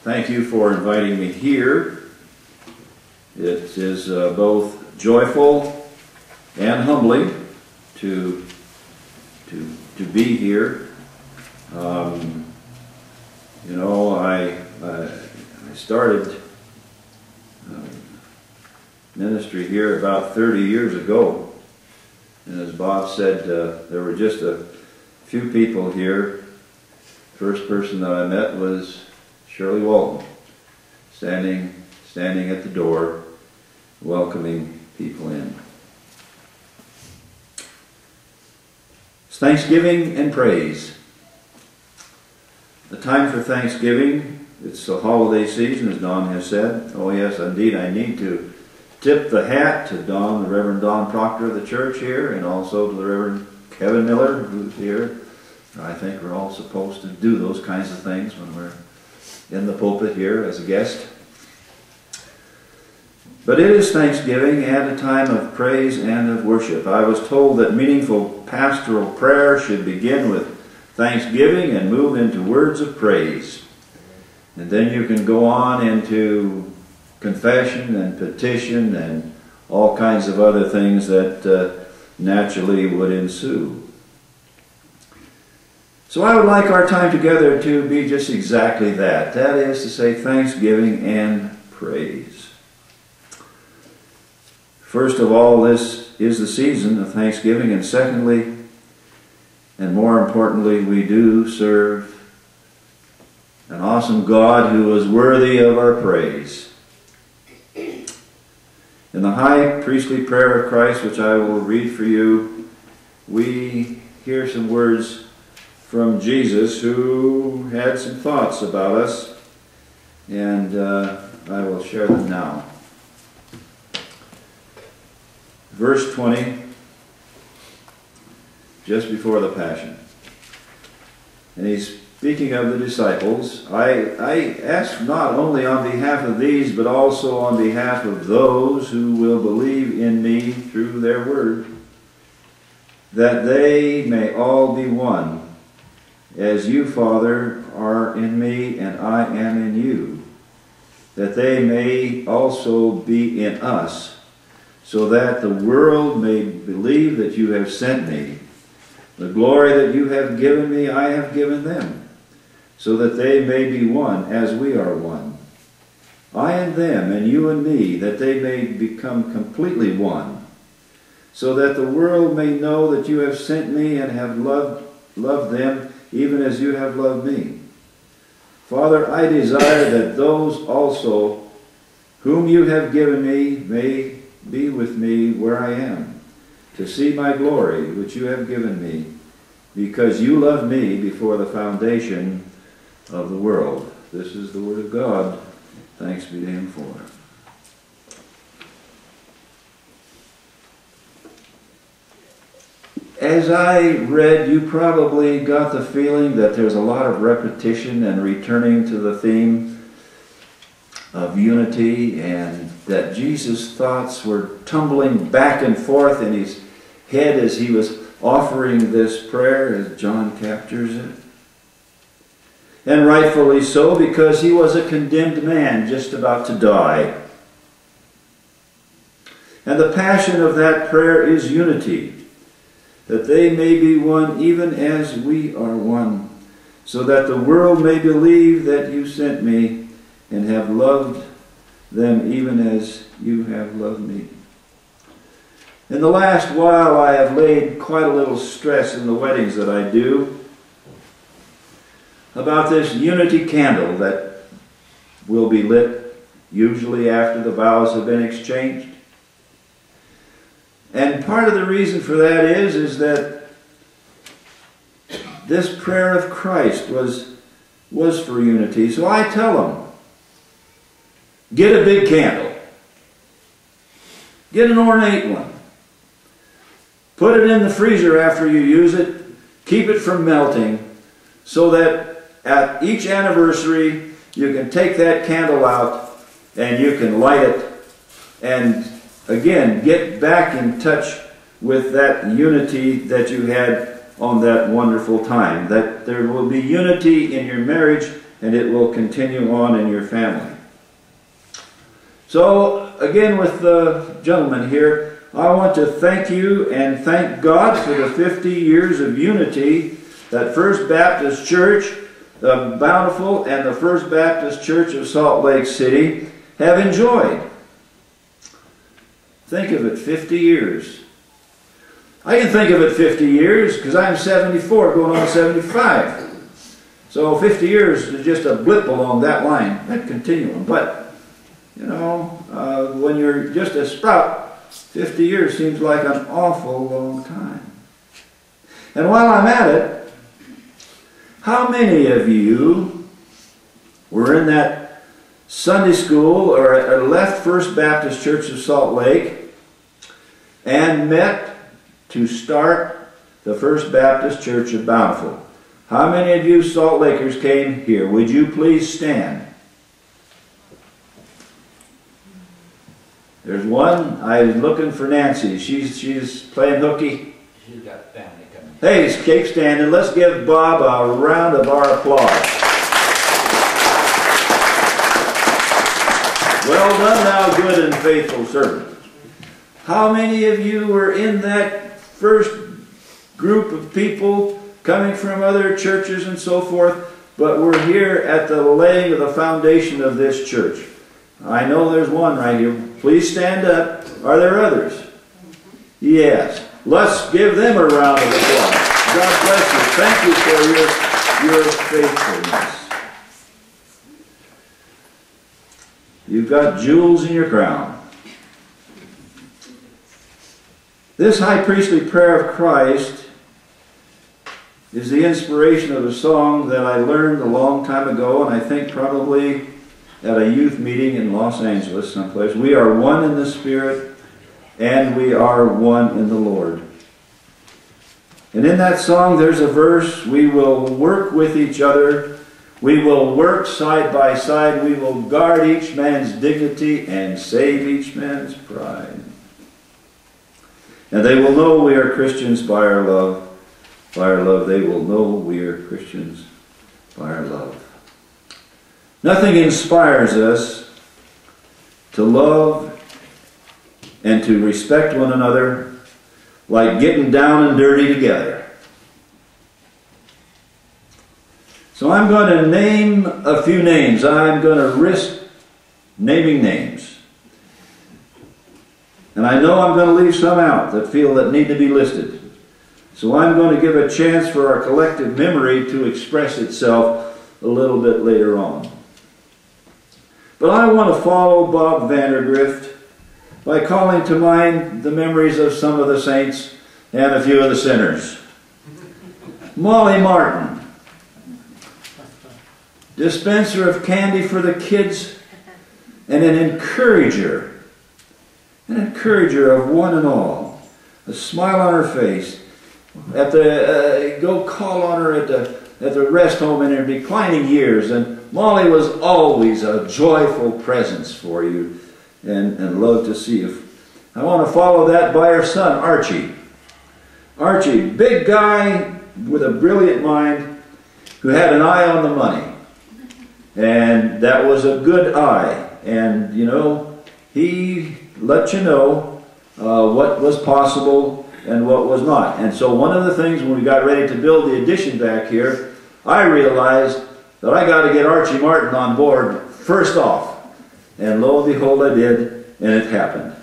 thank you for inviting me here. It is both joyful and humbling to be here. You know, I started ministry here about 30 years ago, and as Bob said, there were just a few people here. First person that I met was Shirley Walton, standing at the door, welcoming people in. It's Thanksgiving and praise. The time for Thanksgiving, it's the holiday season, as Don has said. Oh yes, indeed, I need to tip the hat to Don, the Reverend Don Proctor of the church here, and also to the Reverend Kevin Miller, who's here. I think we're all supposed to do those kinds of things when we're in the pulpit here as a guest. But it is Thanksgiving and a time of praise and of worship. I was told that meaningful pastoral prayer should begin with thanksgiving and move into words of praise. And then you can go on into confession and petition and all kinds of other things that naturally would ensue. So I would like our time together to be just exactly that. That is to say, thanksgiving and praise. First of all, this is the season of Thanksgiving, and secondly, and more importantly, we do serve an awesome God who is worthy of our praise. In the high priestly prayer of Christ, which I will read for you, we hear some words from Jesus, who had some thoughts about us, and I will share them now. Verse 20, just before the Passion. And he's speaking of the disciples. I ask not only on behalf of these, but also on behalf of those who will believe in me through their word, that they may all be one, as you, Father, are in me and I am in you, that they may also be in us, so that the world may believe that you have sent me. The glory that you have given me, I have given them, so that they may be one as we are one. I and them, and you and me, that they may become completely one, so that the world may know that you have sent me and have loved them, even as you have loved me. Father, I desire that those also whom you have given me may be with me where I am, to see my glory which you have given me, because you loved me before the foundation of the world. This is the word of God. Thanks be to him for it. As I read, you probably got the feeling that there's a lot of repetition and returning to the theme of unity, and that Jesus' thoughts were tumbling back and forth in his head as he was offering this prayer, as John captures it. And rightfully so, because he was a condemned man just about to die. And the passion of that prayer is unity, that they may be one even as we are one, so that the world may believe that you sent me and have loved them even as you have loved me. In the last while I have laid quite a little stress in the weddings that I do about this unity candle that will be lit usually after the vows have been exchanged. And part of the reason for that is that this prayer of Christ was for unity. So I tell them, get a big candle. Get an ornate one. Put it in the freezer after you use it. Keep it from melting, so that at each anniversary you can take that candle out and you can light it and again get back in touch with that unity that you had on that wonderful time. That there will be unity in your marriage and it will continue on in your family. So, again with the gentleman here, I want to thank you and thank God for the 50 years of unity that First Baptist Church of Bountiful and the First Baptist Church of Salt Lake City have enjoyed. Think of it, 50 years. I can think of it 50 years because I'm 74 going on 75. So 50 years is just a blip along that line, that continuum. But, you know, when you're just a sprout, 50 years seems like an awful long time. And while I'm at it, how many of you were in that Sunday school or left First Baptist Church of Salt Lake and met to start the First Baptist Church of Bountiful? How many of you Salt Lakers came here? Would you please stand? There's one. I was looking for Nancy. She's playing hooky. She's got family coming. Hey, keep standing. Let's give Bob a round of our applause. Well done, thou good and faithful servant. How many of you were in that first group of people coming from other churches and so forth, but we're here at the laying of the foundation of this church? I know there's one right here. Please stand up. Are there others? Yes. Let's give them a round of applause. God bless you. Thank you for your faithfulness. You've got jewels in your crown. This high priestly prayer of Christ is the inspiration of a song that I learned a long time ago, and I think probably at a youth meeting in Los Angeles someplace. We are one in the Spirit, and we are one in the Lord. And in that song there's a verse, we will work with each other, we will work side by side, we will guard each man's dignity and save each man's pride. And they will know we are Christians by our love. By our love, they will know we are Christians by our love. Nothing inspires us to love and to respect one another like getting down and dirty together. So I'm going to name a few names. I'm going to risk naming names. And I know I'm going to leave some out that feel that need to be listed. So I'm going to give a chance for our collective memory to express itself a little bit later on. But I want to follow Bob Vandergrift by calling to mind the memories of some of the saints and a few of the sinners. Molly Martin, dispenser of candy for the kids and an encourager of one and all. A smile on her face. Go call on her at the rest home in her declining years, and Molly was always a joyful presence for you and loved to see you. I want to follow that by her son, Archie. Archie, big guy with a brilliant mind who had an eye on the money. And that was a good eye. And, you know, he let you know what was possible and what was not. And so one of the things when we got ready to build the addition back here, I realized that I got to get Archie Martin on board first off. And lo and behold, I did, and it happened.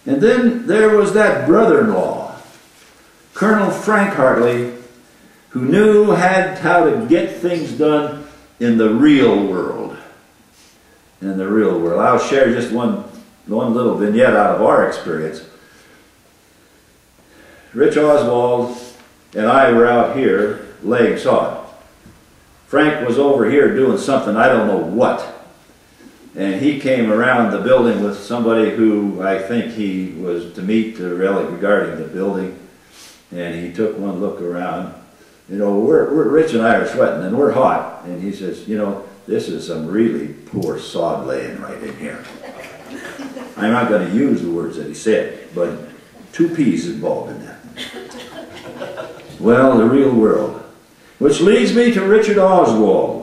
And then there was that brother-in-law, Colonel Frank Hartley, who knew how to get things done in the real world. In the real world. I'll share just one little vignette out of our experience. Rich Oswald and I were out here laying sod. Frank was over here doing something, I don't know what. And he came around the building with somebody who I think he was to meet regarding the building. And he took one look around. You know, Rich and I are sweating and we're hot. And he says, you know, this is some really poor sod laying right in here. I'm not going to use the words that he said, but 2 P's involved in that. Well, the real world. Which leads me to Richard Oswald.